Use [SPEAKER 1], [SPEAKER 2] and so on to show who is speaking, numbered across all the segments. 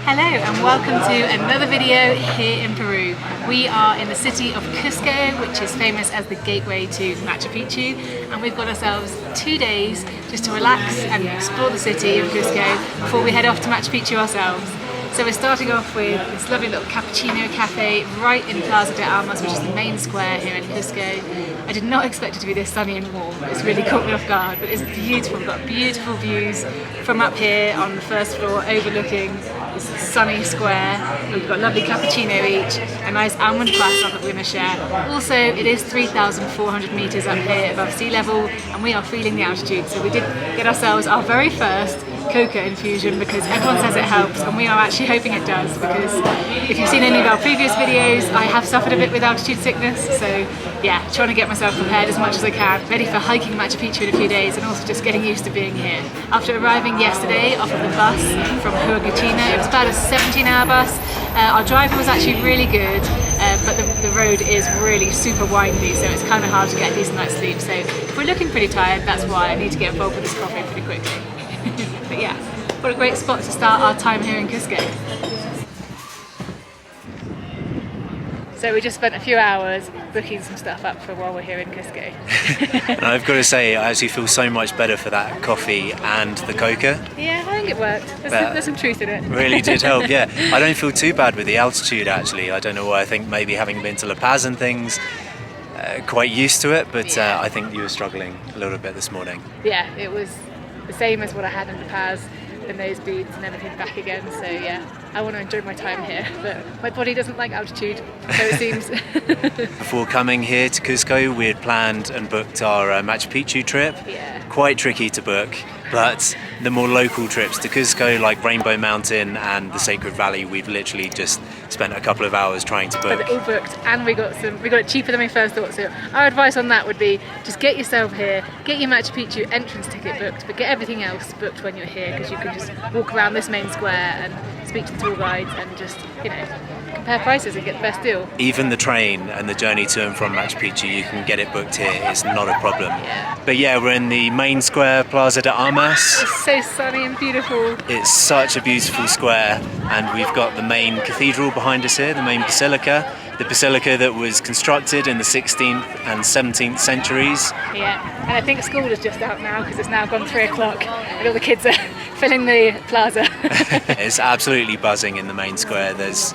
[SPEAKER 1] Hello and welcome to another video here in Peru. We are in the city of Cusco, which is famous as the gateway to Machu Picchu, and we've got ourselves 2 days just to relax and explore the city of Cusco before we head off to Machu Picchu ourselves. So we're starting off with this lovely little cappuccino cafe right in Plaza de Armas, which is the main square here in Cusco. I did not expect it to be this sunny and warm. It's really caught me off guard, but it's beautiful. We've got beautiful views from up here on the first floor overlooking this sunny square. We've got a lovely cappuccino each, a nice almond croissant that we're going to share. Also, it is 3,400 metres up here above sea level, and we are feeling the altitude. So we did get ourselves our very first coca infusion because everyone says it helps, and we are actually hoping it does, because if you've seen any of our previous videos, I have suffered a bit with altitude sickness, so yeah, trying to get myself prepared as much as I can, ready for hiking Machu Picchu in a few days, and also just getting used to being here. After arriving yesterday off of the bus from Huacachina, it was about a 17-hour bus. Our driver was actually really good, but the road is really super windy, so it's kind of hard to get a decent night's sleep. So if we're looking pretty tired, that's why I need to get involved with this coffee pretty quickly. But yeah, what a great spot to start our time here in Cusco. So we just spent a few hours booking some stuff up for while we're here in Cusco.
[SPEAKER 2] And I've got to say, I actually feel so much better for that coffee and the coca.
[SPEAKER 1] Yeah, I think it worked. There's some truth in it.
[SPEAKER 2] Really did help, yeah. I don't feel too bad with the altitude actually. I don't know why. I think maybe having been to La Paz and things, quite used to it, but I think you were struggling a little bit this morning.
[SPEAKER 1] Yeah, it was the same as what I had in La Paz, the nosebleeds and everything back again, so yeah, I want to enjoy my time here, but my body doesn't like altitude, so it seems.
[SPEAKER 2] Before coming here to Cusco, we had planned and booked our Machu Picchu trip.
[SPEAKER 1] Yeah.
[SPEAKER 2] Quite tricky to book, but the more local trips to Cusco, like Rainbow Mountain and the Sacred Valley, we've literally just spent a couple of hours trying to book.
[SPEAKER 1] But all booked, and we got it cheaper than we first thought, so our advice on that would be just get yourself here, get your Machu Picchu entrance ticket booked, but get everything else booked when you're here, because you can just walk around this main square and speak to the tour guides and just, you know, compare prices and get the best deal.
[SPEAKER 2] Even the train and the journey to and from Machu Picchu, you can get it booked here, it's not a problem.
[SPEAKER 1] Yeah.
[SPEAKER 2] But yeah, we're in the main square, Plaza de Armas.
[SPEAKER 1] It's so sunny and beautiful.
[SPEAKER 2] It's such a beautiful square, and we've got the main cathedral behind us here, the main basilica. The basilica that was constructed in the 16th and 17th centuries.
[SPEAKER 1] Yeah, and I think school is just out now because it's now gone 3 o'clock and all the kids are filling the plaza.
[SPEAKER 2] It's absolutely buzzing in the main square. There's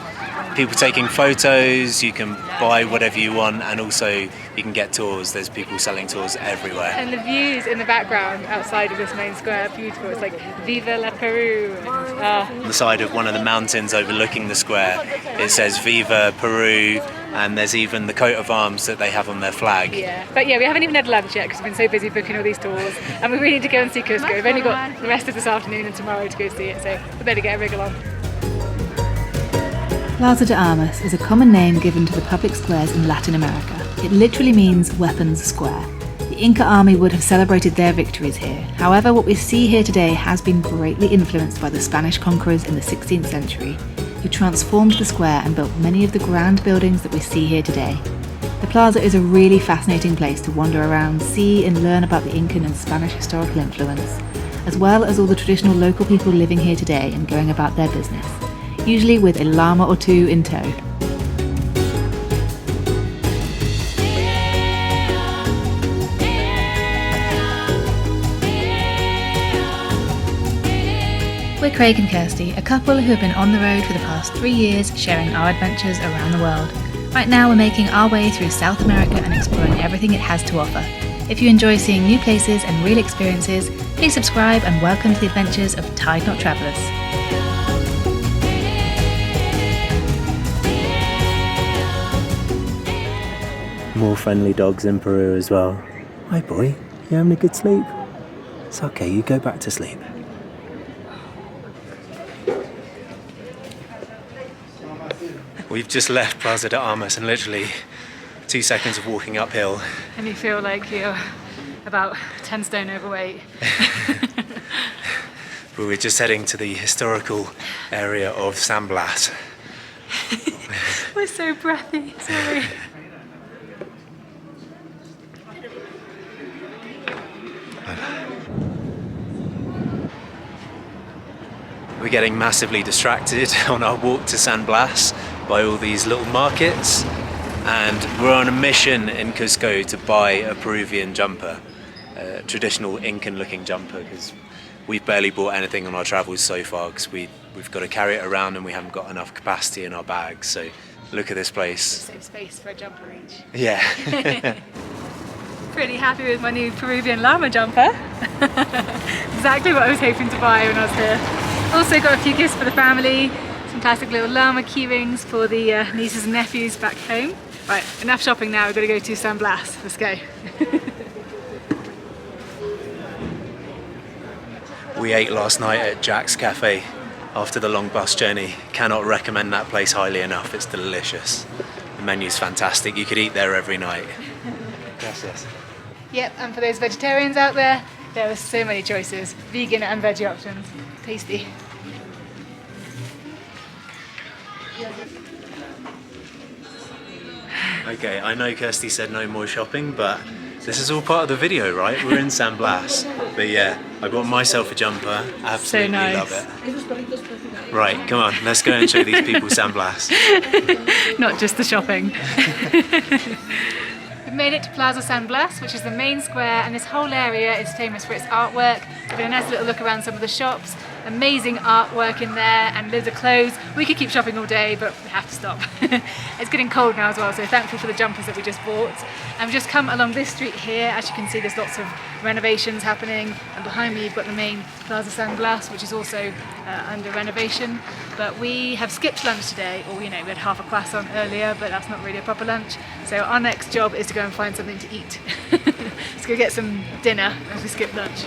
[SPEAKER 2] people taking photos, you can buy whatever you want, and also you can get tours. There's people selling tours everywhere.
[SPEAKER 1] And the views in the background outside of this main square are beautiful. It's like Viva la Peru.
[SPEAKER 2] On the side of one of the mountains overlooking the square, it says Viva Peru, and there's even the coat of arms that they have on their flag.
[SPEAKER 1] Yeah, but yeah, we haven't even had lunch yet because we've been so busy booking all these tours, and we really need to go and see Cusco. We've only got the rest of this afternoon and tomorrow to go see it, so we better get a wriggle on.
[SPEAKER 3] Plaza de Armas is a common name given to the public squares in Latin America. It literally means weapons square. The Inca army would have celebrated their victories here. However, what we see here today has been greatly influenced by the Spanish conquerors in the 16th century, who transformed the square and built many of the grand buildings that we see here today. The plaza is a really fascinating place to wander around, see and learn about the Incan and Spanish historical influence, as well as all the traditional local people living here today and going about their business, usually with a llama or two in tow. We're Craig and Kirsty, a couple who have been on the road for the past 3 years sharing our adventures around the world. Right now we're making our way through South America and exploring everything it has to offer. If you enjoy seeing new places and real experiences, please subscribe and welcome to the adventures of Tide Knot Travellers.
[SPEAKER 2] More friendly dogs in Peru as well. Hi boy, you having a good sleep? It's okay, you go back to sleep. We've just left Plaza de Armas and literally 2 seconds of walking uphill.
[SPEAKER 1] And you feel like you're about 10 stone overweight.
[SPEAKER 2] But we're just heading to the historical area of San Blas.
[SPEAKER 1] We're so breathy, sorry.
[SPEAKER 2] We're getting massively distracted on our walk to San Blas by all these little markets, and we're on a mission in Cusco to buy a Peruvian jumper, a traditional Incan looking jumper, because we've barely bought anything on our travels so far because we've got to carry it around and we haven't got enough capacity in our bags. So look at this place.
[SPEAKER 1] Save space for a jumper each.
[SPEAKER 2] Yeah.
[SPEAKER 1] Pretty happy with my new Peruvian llama jumper. Exactly what I was hoping to buy when I was here. Also got a few gifts for the family, some classic little llama key rings for the nieces and nephews back home. Right, enough shopping now, we've got to go to San Blas. Let's go.
[SPEAKER 2] We ate last night at Jack's Cafe after the long bus journey. Cannot recommend that place highly enough, it's delicious. The menu's fantastic, you could eat there every night. Gracias.
[SPEAKER 1] Yep, and for those vegetarians out there, there are so many choices, vegan and veggie options. Tasty.
[SPEAKER 2] Okay, I know Kirsty said no more shopping, but this is all part of the video, right? We're in San Blas. But yeah, I bought myself a jumper, absolutely
[SPEAKER 1] nice.
[SPEAKER 2] love it. Right, come on, let's go and show these people San Blas.
[SPEAKER 1] Not just the shopping. We've made it to Plaza San Blas, which is the main square, and this whole area is famous for its artwork. We've had a nice little look around some of the shops. Amazing artwork in there and loads of clothes. We could keep shopping all day, but we have to stop. It's getting cold now as well, so thankful for the jumpers that we just bought. And we've just come along this street here. As you can see, there's lots of renovations happening, and behind me you've got the main Plaza San Blas, which is also under renovation. But we have skipped lunch today, or we had half a croissant earlier, but that's not really a proper lunch. So our next job is to go and find something to eat. Let's go get some dinner as we skip lunch.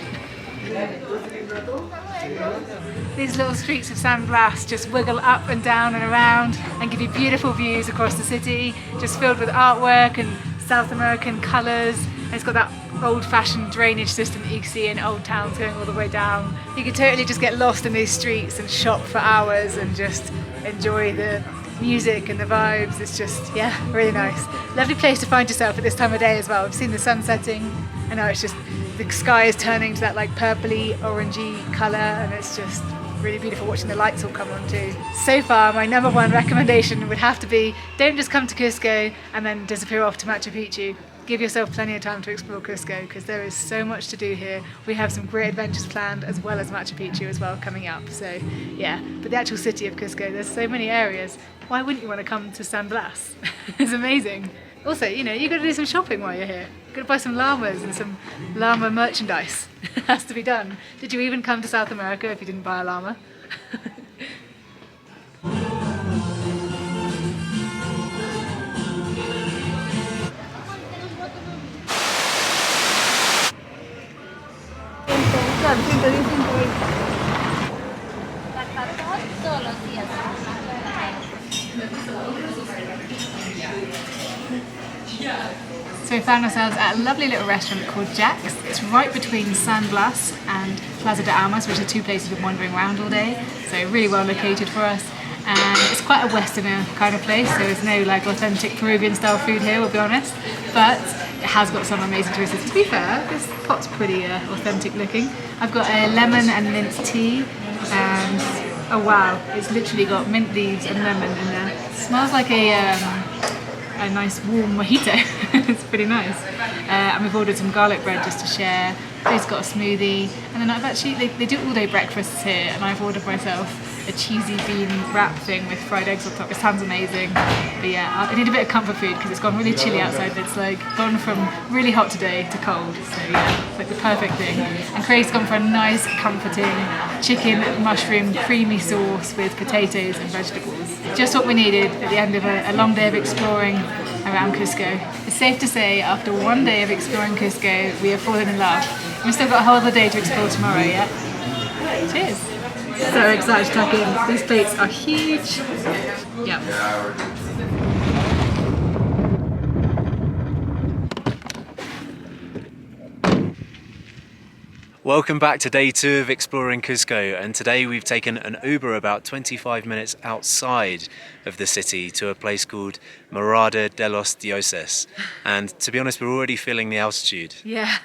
[SPEAKER 1] These little streets of San Blas just wiggle up and down and around and give you beautiful views across the city, just filled with artwork and South American colours. And it's got that old-fashioned drainage system that you can see in old towns going all the way down. You could totally just get lost in these streets and shop for hours and just enjoy the music and the vibes. It's just, yeah, really nice. Lovely place to find yourself at this time of day as well. We've seen the sun setting, and now it's just, the sky is turning to that like purpley, orangey colour, and it's just really beautiful watching the lights all come on too. So far, my number one recommendation would have to be, don't just come to Cusco and then disappear off to Machu Picchu. Give yourself plenty of time to explore Cusco because there is so much to do here. We have some great adventures planned as well as Machu Picchu as well coming up. So yeah, but the actual city of Cusco, there's so many areas. Why wouldn't you want to come to San Blas? It's amazing. Also, you've got to do some shopping while you're here. You've got to buy some llamas and some llama merchandise. It has to be done. Did you even come to South America if you didn't buy a llama? So we found ourselves at a lovely little restaurant called Jack's. It's right between San Blas and Plaza de Armas, which are two places we've been wandering around all day. So really well located for us. And it's quite a Westerner kind of place, so there's no like authentic Peruvian style food here, we'll be honest. But it has got some amazing choices. To be fair, this pot's pretty authentic looking. I've got a lemon and mint tea, and oh wow, it's literally got mint leaves and lemon in there. It smells like a nice warm mojito. It's pretty nice. And we've ordered some garlic bread just to share. They've got a smoothie, and then I've actually, they do all day breakfasts here, and I've ordered myself a cheesy bean wrap thing with fried eggs on top. It sounds amazing. But yeah, I need a bit of comfort food because it's gone really chilly outside. It's like gone from really hot today to cold. So yeah, it's like the perfect thing. And Craig's gone for a nice, comforting chicken mushroom creamy sauce with potatoes and vegetables. Just what we needed at the end of a long day of exploring around Cusco. It's safe to say after one day of exploring Cusco, we have fallen in love. We've still got a whole other day to explore tomorrow, yeah? Cheers! So excited to tuck in. These plates are huge. Yep.
[SPEAKER 2] Welcome back to day 2 of exploring Cusco, and today we've taken an Uber about 25 minutes outside of the city to a place called Morada de los Dioses. And to be honest, we're already feeling the altitude.
[SPEAKER 1] Yeah,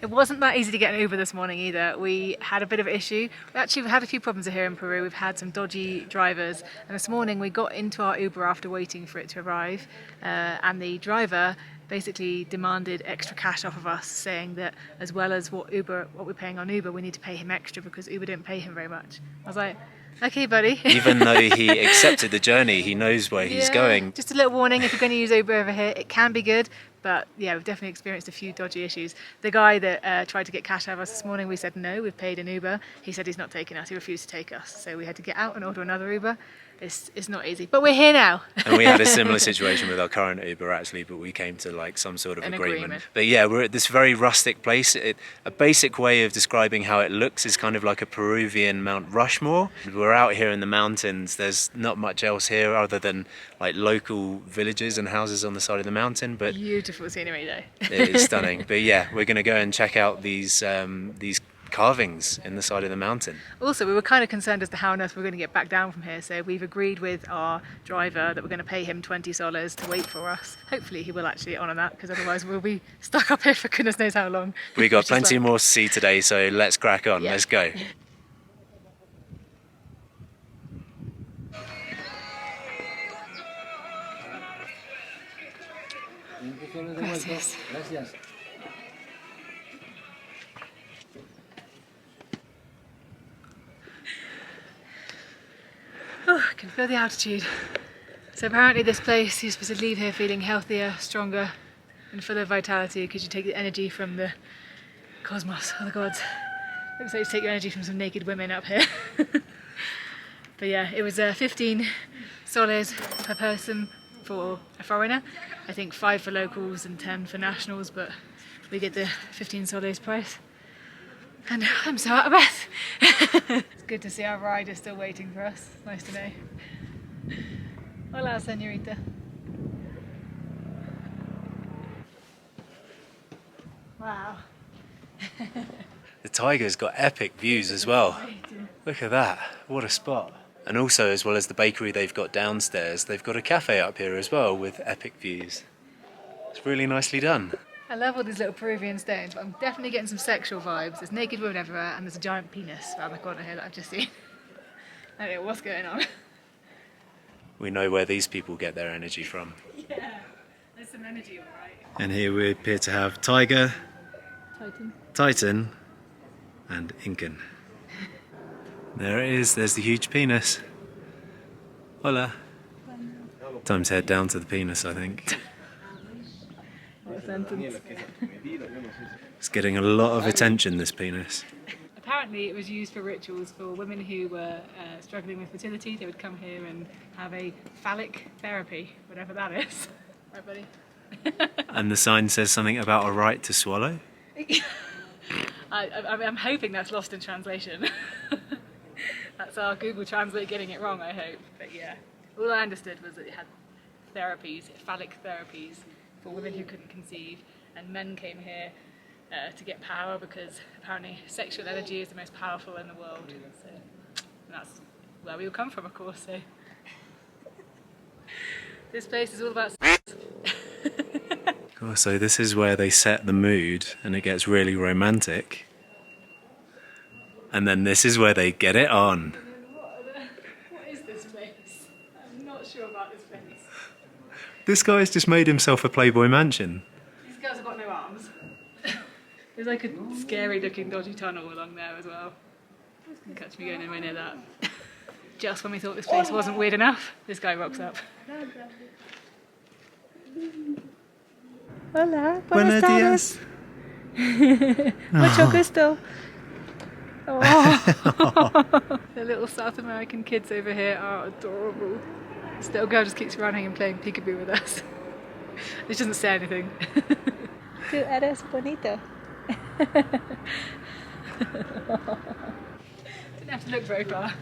[SPEAKER 1] it wasn't that easy to get an Uber this morning either. We had a bit of an issue. We've had a few problems here in Peru. We've had some dodgy drivers, and this morning we got into our Uber after waiting for it to arrive, and the driver basically demanded extra cash off of us, saying that as well as what we're paying on Uber, we need to pay him extra because Uber didn't pay him very much. I was like, okay, buddy.
[SPEAKER 2] Even though he accepted the journey, he knows where he's going.
[SPEAKER 1] Just a little warning, if you're going to use Uber over here, it can be good, but yeah, we've definitely experienced a few dodgy issues. The guy that tried to get cash out of us this morning, we said no, we've paid an Uber. He said he's not taking us, he refused to take us. So we had to get out and order another Uber. It's not easy, but we're here now.
[SPEAKER 2] And we had a similar situation with our current Uber actually, but we came to like some sort of agreement. But yeah, we're at this very rustic place. A basic way of describing how it looks is kind of like a Peruvian Mount Rushmore. We're out here in the mountains. There's not much else here other than like local villages and houses on the side of the mountain. But
[SPEAKER 1] beautiful scenery though.
[SPEAKER 2] It is stunning. But yeah, we're going to go and check out these carvings in the side of the mountain.
[SPEAKER 1] Also, we were kind of concerned as to how on earth we're going to get back down from here, so we've agreed with our driver that we're going to pay him $20 to wait for us. Hopefully he will actually honour that, because otherwise we'll be stuck up here for goodness knows how long.
[SPEAKER 2] We got plenty more to see today, so let's crack on. Let's go.
[SPEAKER 1] Gracias.
[SPEAKER 4] Gracias.
[SPEAKER 1] Oh, I can feel the altitude. So apparently this place, you're supposed to leave here feeling healthier, stronger and full of vitality because you take the energy from the cosmos, or the gods. Looks like you take your energy from some naked women up here. But yeah, it was 15 soles per person for a foreigner. I think 5 for locals and 10 for nationals, but we get the 15 soles price. And I'm so out of breath. It's good to see our ride is still waiting for us. Nice to know. Hola, señorita. Wow.
[SPEAKER 2] The tiger's got epic views as well. Look at that, what a spot. And also, as well as the bakery they've got downstairs, they've got a cafe up here as well with epic views. It's really nicely done.
[SPEAKER 1] I love all these little Peruvian stones, but I'm definitely getting some sexual vibes. There's naked women everywhere and there's a giant penis around the corner here that I've just seen. I don't know what's going on.
[SPEAKER 2] We know where these people get their energy from.
[SPEAKER 1] Yeah, there's some energy, alright.
[SPEAKER 2] And here we appear to have Tiger, Titan and Incan. There it is, there's the huge penis. Hola. Time to head down to the penis, I think.
[SPEAKER 1] What a sentence.
[SPEAKER 2] It's getting a lot of attention, this penis.
[SPEAKER 1] Apparently it was used for rituals for women who were struggling with fertility. They would come here and have a phallic therapy, whatever that is. Right, buddy?
[SPEAKER 2] And the sign says something about a right to swallow?
[SPEAKER 1] I'm hoping that's lost in translation. That's our Google Translate getting it wrong, I hope. But yeah, all I understood was that it had therapies, phallic therapies, for women who couldn't conceive, and men came here to get power because apparently sexual energy is the most powerful in the world. So and that's where we all come from, of course. So this place is all about sex.
[SPEAKER 2] Oh, so this is where they set the mood and it gets really romantic. And then this is where they get it on.
[SPEAKER 1] What is this place? I'm not sure about this place.
[SPEAKER 2] This guy's just made himself a Playboy mansion.
[SPEAKER 1] These girls have got no arms. There's like a scary looking dodgy tunnel along there as well. Don't catch me going anywhere near that. Just when we thought this place wasn't weird enough, this guy rocks up. Hola, buenos días. Mucho gusto. Oh. The little South American kids over here are adorable. This little girl just keeps running and playing peekaboo with us. She doesn't say anything. Tú eres bonito. Didn't have to look very far.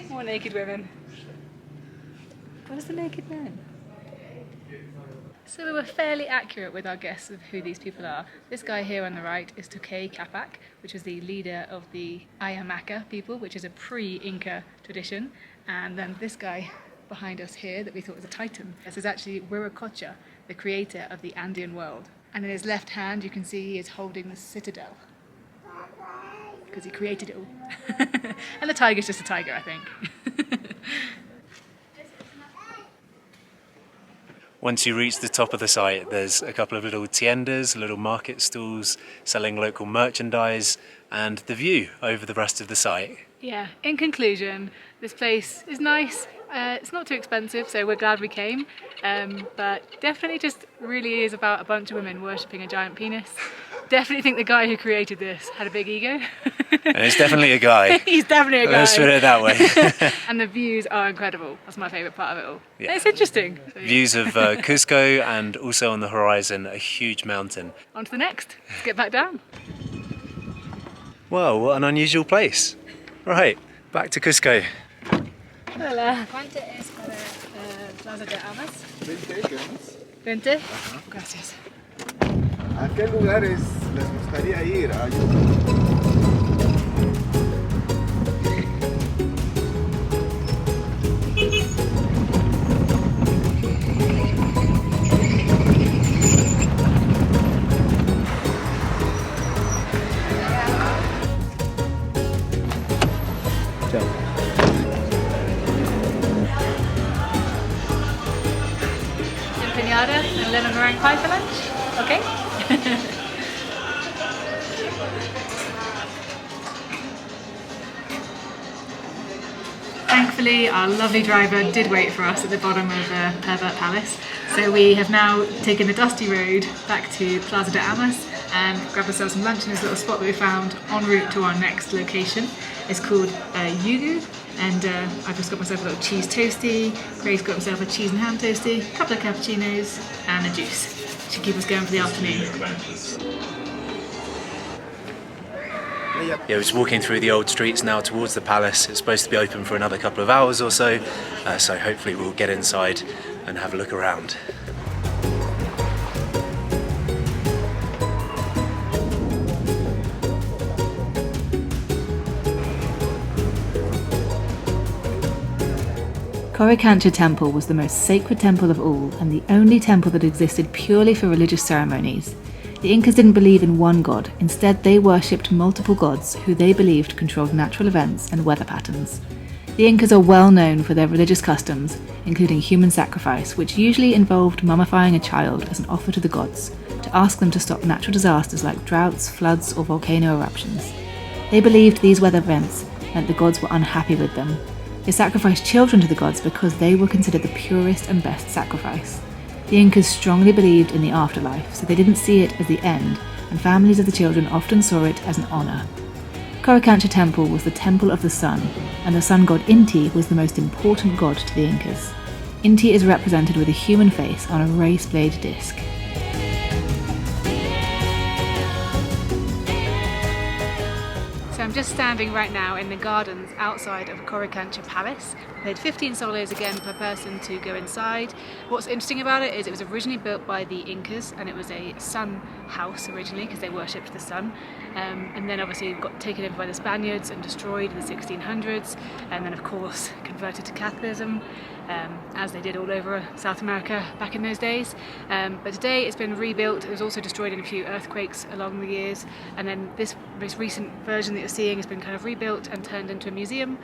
[SPEAKER 1] More naked women. What is the naked man? So we were fairly accurate with our guess of who these people are. This guy here on the right is Tukey Capac, which was the leader of the Ayamaca people, which is a pre-Inca tradition. And then this guy behind us here that we thought was a titan. This is actually Viracocha, the creator of the Andean world. And in his left hand you can see he is holding the citadel, because he created it all. And the tiger's just a tiger, I think.
[SPEAKER 2] Once you reach the top of the site, there's a couple of little tiendas, little market stalls selling local merchandise, and the view over the rest of the site.
[SPEAKER 1] Yeah, in conclusion, this place is nice. It's not too expensive, so we're glad we came. But definitely just really is about a bunch of women worshipping a giant penis. Definitely think the guy who created this had a big ego.
[SPEAKER 2] And it's definitely a guy.
[SPEAKER 1] He's definitely a guy.
[SPEAKER 2] Let's put it that way.
[SPEAKER 1] And the views are incredible. That's my favourite part of it all.
[SPEAKER 2] Yeah.
[SPEAKER 1] It's interesting. So, yeah.
[SPEAKER 2] Views of Cusco, and also on the horizon a huge mountain.
[SPEAKER 1] On to the next. Let's get back down.
[SPEAKER 2] Well, what an unusual place. Right, back to Cusco.
[SPEAKER 1] Hola. ¿Cuánto es para Plaza de Armas?
[SPEAKER 4] 20 gramos.
[SPEAKER 1] 20. Gracias.
[SPEAKER 4] ¿A qué lugares les gustaría ir?
[SPEAKER 1] Empanada and lemon meringue pie for lunch? Okay. Thankfully, our lovely driver did wait for us at the bottom of Pervert Palace. So we have now taken the dusty road back to Plaza de Armas and grabbed ourselves some lunch in this little spot that we found en route to our next location. It's called Yugu, and I've just got myself a little cheese toastie. Gray's got himself a cheese and ham toastie, a couple of cappuccinos and a juice. Should keep us going for the afternoon.
[SPEAKER 2] Yeah, we're just walking through the old streets now towards the palace. It's supposed to be open for another couple of hours or so, so hopefully we'll get inside and have a look around.
[SPEAKER 3] Coricancha Temple was the most sacred temple of all, and the only temple that existed purely for religious ceremonies. The Incas didn't believe in one god. Instead, they worshipped multiple gods who they believed controlled natural events and weather patterns. The Incas are well known for their religious customs, including human sacrifice, which usually involved mummifying a child as an offer to the gods, to ask them to stop natural disasters like droughts, floods, or volcano eruptions. They believed these weather events meant the gods were unhappy with them. They sacrificed children to the gods because they were considered the purest and best sacrifice. The Incas strongly believed in the afterlife, so they didn't see it as the end, and families of the children often saw it as an honour. Coricancha Temple was the temple of the sun, and the sun god Inti was the most important god to the Incas. Inti is represented with a human face on a race blade disc.
[SPEAKER 1] So I'm just standing right now in the gardens outside of Coricancha Palace. We paid 15 soles again per person to go inside. What's interesting about it is it was originally built by the Incas, and it was a sun house originally because they worshipped the sun. And then obviously got taken over by the Spaniards and destroyed in the 1600s, and then of course converted to Catholicism, as they did all over South America back in those days. But today it's been rebuilt. It was also destroyed in a few earthquakes along the years, and then this most recent version that you're seeing has been kind of rebuilt and turned into a museum,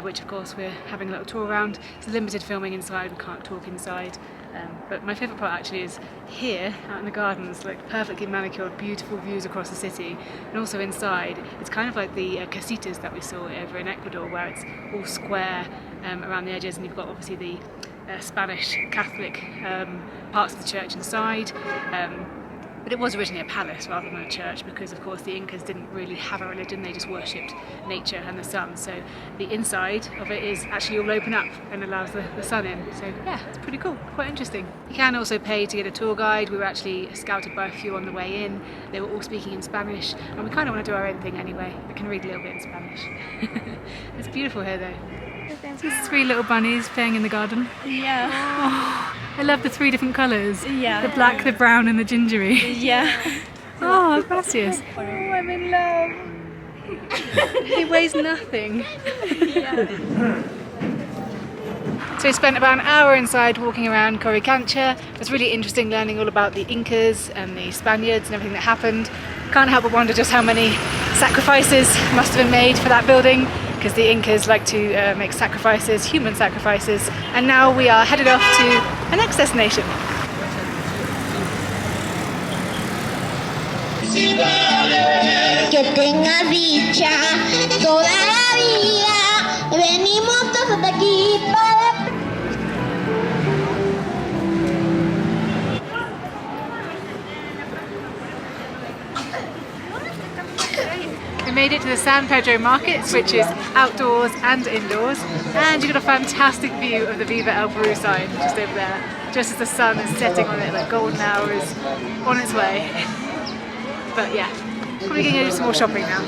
[SPEAKER 1] which of course we're having a little tour around. It's limited filming inside, we can't talk inside. But my favourite part actually is here, out in the gardens, like perfectly manicured, beautiful views across the city, and also inside. It's kind of like the casitas that we saw over in Ecuador, where it's all square around the edges, and you've got obviously the Spanish Catholic parts of the church inside. But it was originally a palace rather than a church, because of course the Incas didn't really have a religion, they just worshipped nature and the sun. So the inside of it is actually all open up and allows the sun in. So yeah, it's pretty cool, quite interesting. You can also pay to get a tour guide. We were actually scouted by a few on the way in. They were all speaking in Spanish, and we kind of want to do our own thing anyway. We can read a little bit in Spanish. It's beautiful here though. These 3 little bunnies playing in the garden.
[SPEAKER 5] Yeah.
[SPEAKER 1] Oh, I love the 3 different colours.
[SPEAKER 5] Yeah.
[SPEAKER 1] The black, the brown and the gingery.
[SPEAKER 5] Yeah.
[SPEAKER 1] Oh, gracias.
[SPEAKER 5] Oh, I'm in love.
[SPEAKER 1] He weighs nothing. So we spent about an hour inside walking around Coricancha. It was really interesting learning all about the Incas and the Spaniards and everything that happened. Can't help but wonder just how many sacrifices must have been made for that building, because the Incas like to make sacrifices, human sacrifices. And now we are headed off to the next destination.
[SPEAKER 6] Que tenga dicha toda la vida. Venimos todos hasta aquí para.
[SPEAKER 1] We made it to the San Pedro markets, which is outdoors and indoors, and you got a fantastic view of the Viva El Peru sign just over there, just as the sun is setting on it, like golden hour is on its way. But yeah, probably going to do some more shopping now.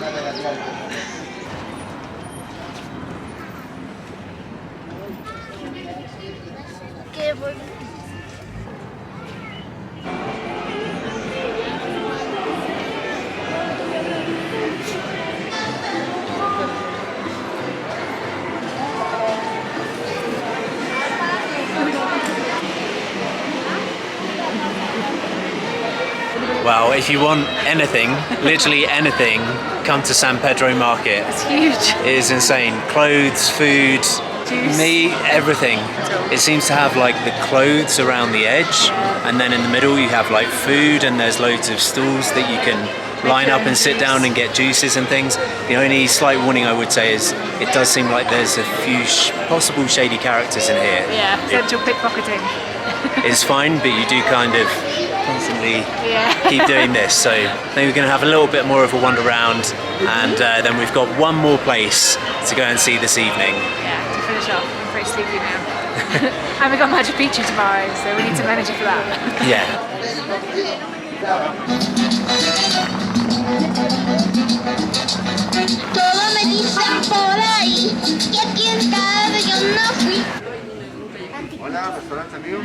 [SPEAKER 2] Well, if you want anything, literally anything, come to San Pedro Market.
[SPEAKER 1] It's huge.
[SPEAKER 2] It is insane. Clothes, food,
[SPEAKER 1] Juice.
[SPEAKER 2] meat, everything. It seems to have like the clothes around the edge, and then in the middle you have like food, and there's loads of stalls that you can line up and sit down and get juices and things. The only slight warning I would say is it does seem like there's a few possible shady characters in here.
[SPEAKER 1] Yeah, potential pickpocketing.
[SPEAKER 2] It's fine, but you do kind of constantly keep doing this. So I think we're going to have a little bit more of a wander around, and then we've got one more place to go and see this evening.
[SPEAKER 1] Yeah, to finish off. I'm pretty sleepy now. And we got Machu Picchu tomorrow, so we need to manage it for that.
[SPEAKER 2] Yeah.
[SPEAKER 6] Todo me dicen por ahí que quién sabe yo no fui.
[SPEAKER 4] Hola, restaurante amigo.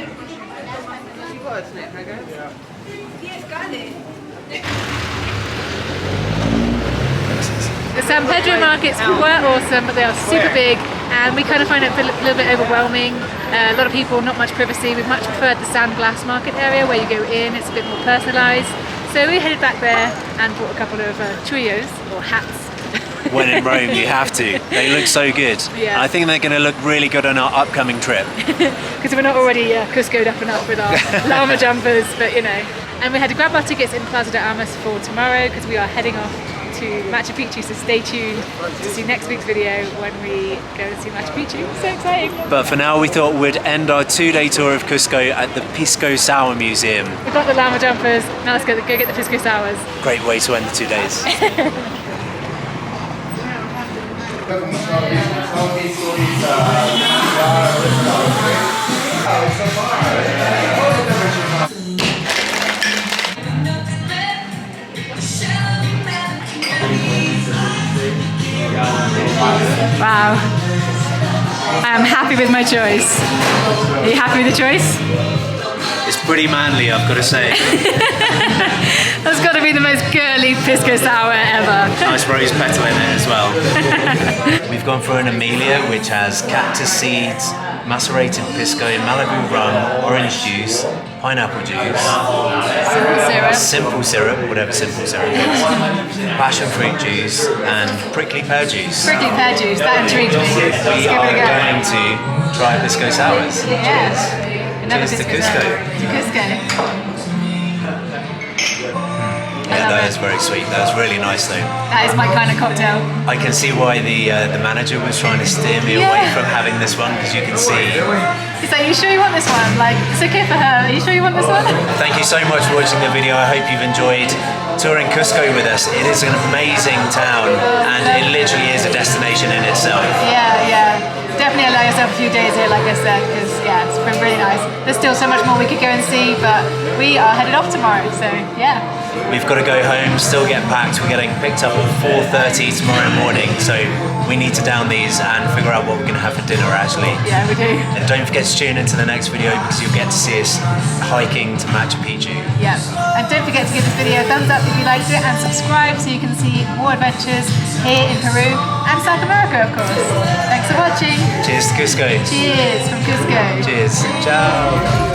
[SPEAKER 1] The San Pedro markets were awesome, but they are super big, and we kind of find it a little bit overwhelming. A lot of people, not much privacy. We much preferred the San Blas market area where you go in, it's a bit more personalised. So we headed back there and bought a couple of chullos, or hats.
[SPEAKER 2] When in Rome, you have to. They look so good.
[SPEAKER 1] Yeah.
[SPEAKER 2] I think they're going to look really good on our upcoming trip.
[SPEAKER 1] Because we're not already Cusco'd up and up with our llama jumpers, but you know. And we had to grab our tickets in Plaza de Armas for tomorrow, because we are heading off to Machu Picchu, so stay tuned to see next week's video when we go and see Machu Picchu. So exciting!
[SPEAKER 2] But for now, we thought we'd end our 2-day tour of Cusco at the Pisco Sour Museum.
[SPEAKER 1] We've got the llama jumpers, now let's go get the Pisco Sours.
[SPEAKER 2] Great way to end the 2 days.
[SPEAKER 1] Wow. I am happy with my choice. Are you happy with the choice?
[SPEAKER 2] It's pretty manly, I've got to say.
[SPEAKER 1] That's got to be the most girly Pisco Sour ever.
[SPEAKER 2] Nice rose petal in it as well. We've gone for an Amelia, which has cactus seeds, macerated Pisco, Malibu rum, orange juice, pineapple juice, simple syrup, whatever simple syrup is, passion fruit juice, and prickly pear juice.
[SPEAKER 1] Prickly pear juice, that intrigues me. Let's
[SPEAKER 2] We
[SPEAKER 1] give
[SPEAKER 2] are
[SPEAKER 1] it a go.
[SPEAKER 2] going to try Pisco Sours.
[SPEAKER 1] Yes. Another
[SPEAKER 2] Cheers to
[SPEAKER 1] Pisco
[SPEAKER 2] Cusco.
[SPEAKER 1] Sour. To Cusco.
[SPEAKER 2] Yeah, that is very sweet. That was really nice though.
[SPEAKER 1] That is my kind of cocktail.
[SPEAKER 2] I can see why the manager was trying to steer me away from having this one, because you can see.
[SPEAKER 1] He's like, you sure you want this one? Like, it's okay for her. Are you sure you want this one?
[SPEAKER 2] Thank you so much for watching the video. I hope you've enjoyed touring Cusco with us. It is an amazing town, and it literally is a destination in itself.
[SPEAKER 1] Yeah. Definitely allow yourself a few days here, like I said, because yeah, it's been really nice. There's still so much more we could go and see, but we are headed off tomorrow, so yeah.
[SPEAKER 2] We've got to go home, still get packed. We're getting picked up at 4:30 tomorrow morning, so we need to down these and figure out what we're going to have for dinner actually.
[SPEAKER 1] Yeah, we do.
[SPEAKER 2] And don't forget to tune into the next video because you'll get to see us hiking to Machu Picchu.
[SPEAKER 1] Yeah, and don't forget to give this video a thumbs up if you liked it and subscribe so you can see more adventures here in Peru and South America, of course. Thanks for watching.
[SPEAKER 2] Cheers to Cusco.
[SPEAKER 1] Cheers from Cusco.
[SPEAKER 2] Cheers. Ciao.